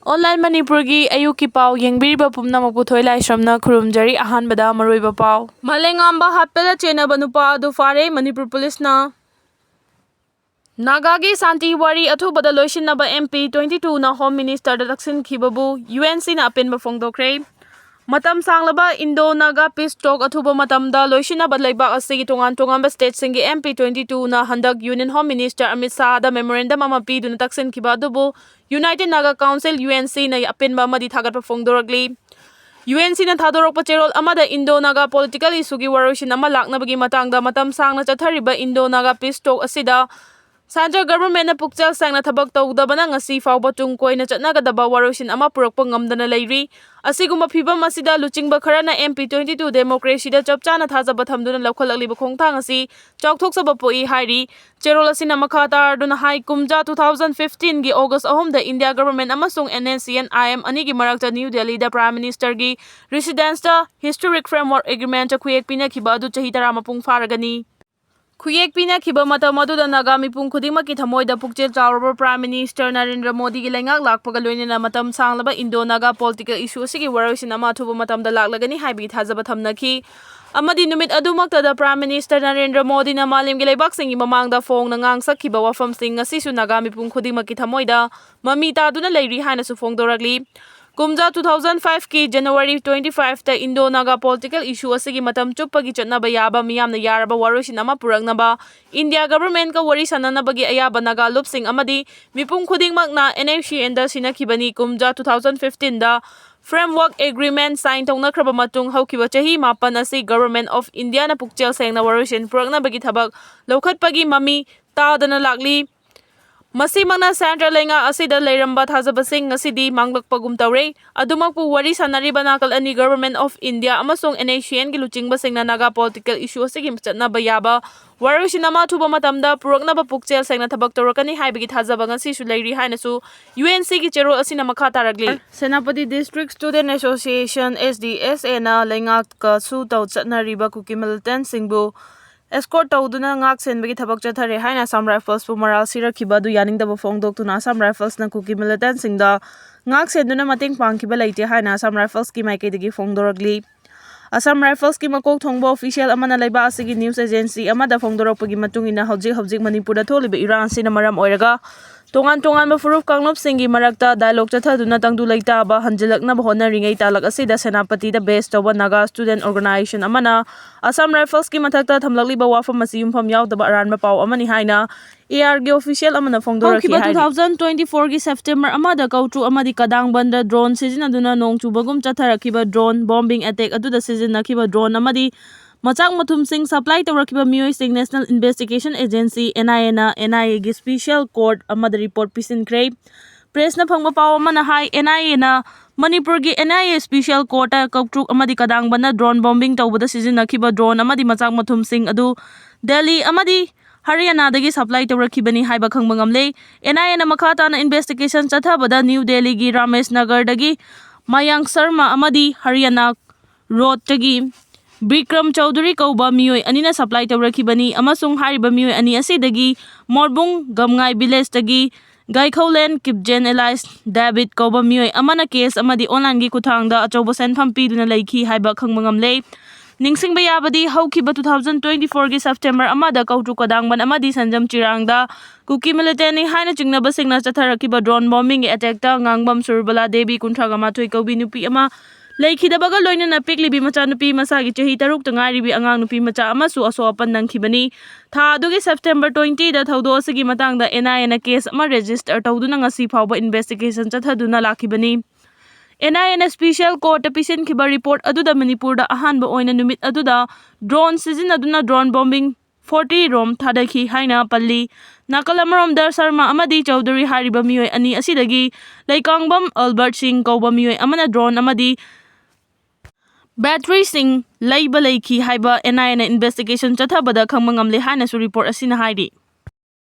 Online Manipuri ayuki pau yengbiriba pumnamak puthoi laisramna khurumjari ahanbada maroiba pau. Malengamba hapela chenaba nupa adu fare Manipur police na. Nagagi Santi Wari athubada loishinaba MP 22 na Home Minister da Taksin Khibabu UNC na apinba phongdokre. Matam sanglaba Indo-Naga Peace Talk athuba matamda loishinaba leibak asigi tongan-tonganba state singi MP 22 na handak Union Home Minister Amit Shah da memorandum ama piduna taksin khiba adubu United Naga Council UNC na apinba amadi thagatpa phongdoragli. UNC na thadorokpa cherol amada Indo-Naga political issue gi waroshin ama laknabagi matangda matam sangna chathariba Indo-Naga Peace Talk asida Central Government na pukchal sangna thabak tawdabana ngasi fawba tungkoina chatnagadaba waroshin ama purakpa ngamdana leiri asiguma phibam asida luchingba kharana MP 22 democracy da chapchana thajaba thamduna laukhalakliba khongthang asi chawkthoksaba poi hairi cherol asina makha tarduna hai kumja 2015 gi August 3 da India government amasung NNC and IM ani gi marakta New Delhi da Prime Minister gi residence da historic framework agreement cha khuyek pina khiba adu chahi tara mapung faragani Khuyek pina khiba matam aduda naga mipung khudingmaki thamoida pukchel chawraba Prime Minister Narendra Modi gi lengak lakpaga loinena matam sanglaba Indo-Naga political issue asigi waroshin ama thuba matamda laklagani haibi thajaba thamnaki amadi numit adumakta da Prime Minister Narendra Modi na malim gi leibak singi mamangda fong na ngang sakhiba wafam sing ngasisu naga mipung khudingmaki thamoida mami taduna leiri haina su fongdoragli Kumja 2005 ki January 25 ta Indo-Naga political issue asigi matam chupagi chatnaba yaba miyamna yaraba waroshin ama purangnaba India government ka wari sananabagi ayaba naga lupsing amadi mipung khudingmakna NACN da sinakhibani kumja 2015 da framework agreement sign tongnakraba matung hawkiba chahi mapan asi Government of India na pukchel sengna waroshin purangnabagi thabak lokhatpagi mami tadana lakli Masimangna Central Lenga asida leiramba thajabasing ngasidi manglakpagum tawre adumakpu wari sanariba nakal ani Government of India amasung NACN gi luchingba singna naga political issue asigi chatnaba yaba waroshinama thuba matamda puraknaba pukchel sengna thabak torakani haibagi thajaba ngasi su leiri hainasu UNC gi chero asina makha taragli Senapati District Student Association SDSA na lenga ka su taw chatnariba Kuki Millitantga escort tawduna ngak senbagi thabak chathare haina Assam Rifles pu maral sirakhiba du yaningdaba phongdoktuna Assam Rifles na Kuki Millitantga ngak senduna mating pangkiba leite haina Assam Rifles ki maikaidagi phongdoragli Assam Rifles ki makok thongba official amana leiba asigi news agency amada phongdorakpagi matungina hojik Manipurda tholiba Iran sina maram oiraga tongan furuf kanglop singi marakta dialogue chathaduna tangdu leitaba hanjilakna bahona ringai talak asida Senapati da base toba Naga student organization amana Assam Rifles ki mathakta thamlakli ba wafam masi yumpham yaudaba aranba pau amani haina AR gi official amana phongdoraki hai 2024 gi September amada kautru amadi kadang banda drone sijinaduna nongchubagum chatharakhiba drone bombing attack aduda sijinakhiba drone amadi Masak Mathum Singh supply tawrakiba miyoi sing National Investigation Agency NIA na NIA gi special court amada report pisinkhre press na phangba paw amana hai NIA na Manipur gi NIA special court a kautruk amadi kadang bana drone bombing tawbada sijinakhiba drone amadi Masak Mathum Singh adu Delhi amadi Haryana dagi supply tawrakibani haiba khangba ngamle NIA na makha tana investigation chathabada New Delhi gi Ramesh Nagar dagi Mayank Sharma amadi Haryana road tagi Bikram Chaudhary kauba miyoi anina supply tawrakibani amasung hariba miyoi ani asidagi Morbung Gamngai village tagi Gaikholen Kipjen Elias David kauba miyoi amana case amadi online gi kuthangda achauba senpham piduna leikhi haiba khangba ngamle Ningsingba yabadi hawkiba 2024 gi September amada kautru kadangban amadi Sanjam Chirangda Kuki Millitantga haina chingnaba singna chatharakiba drone bombing gi attack ta ngangbam Surbala Devi kunthraga mathoi kaubi nupi ama Laikhidabaga loinana piklibi macha nupi masagi chahi taruk tangaribi angang nupi macha amasu asoapan nangkhibani tha adugi September 20 da thaudo asigi matangda NIA na case ama register tawduna ngasi phawba investigation chathaduna lakhibani NIA na special court pisin khiba report aduda Manipur da ahanba oina numit aduda drone sijinaduna drone bombing 40 rom thadaki haina palli Nakalamorom Dar Sharma amadi Chaudhary hariba miyoi ani asidagi Laikangbam Albert Singh kauba miyoi amana drone amadi Battery Singh Laiba Laiki haiba NIA na investigation chathabada khangma ngamle haina su report asina haidi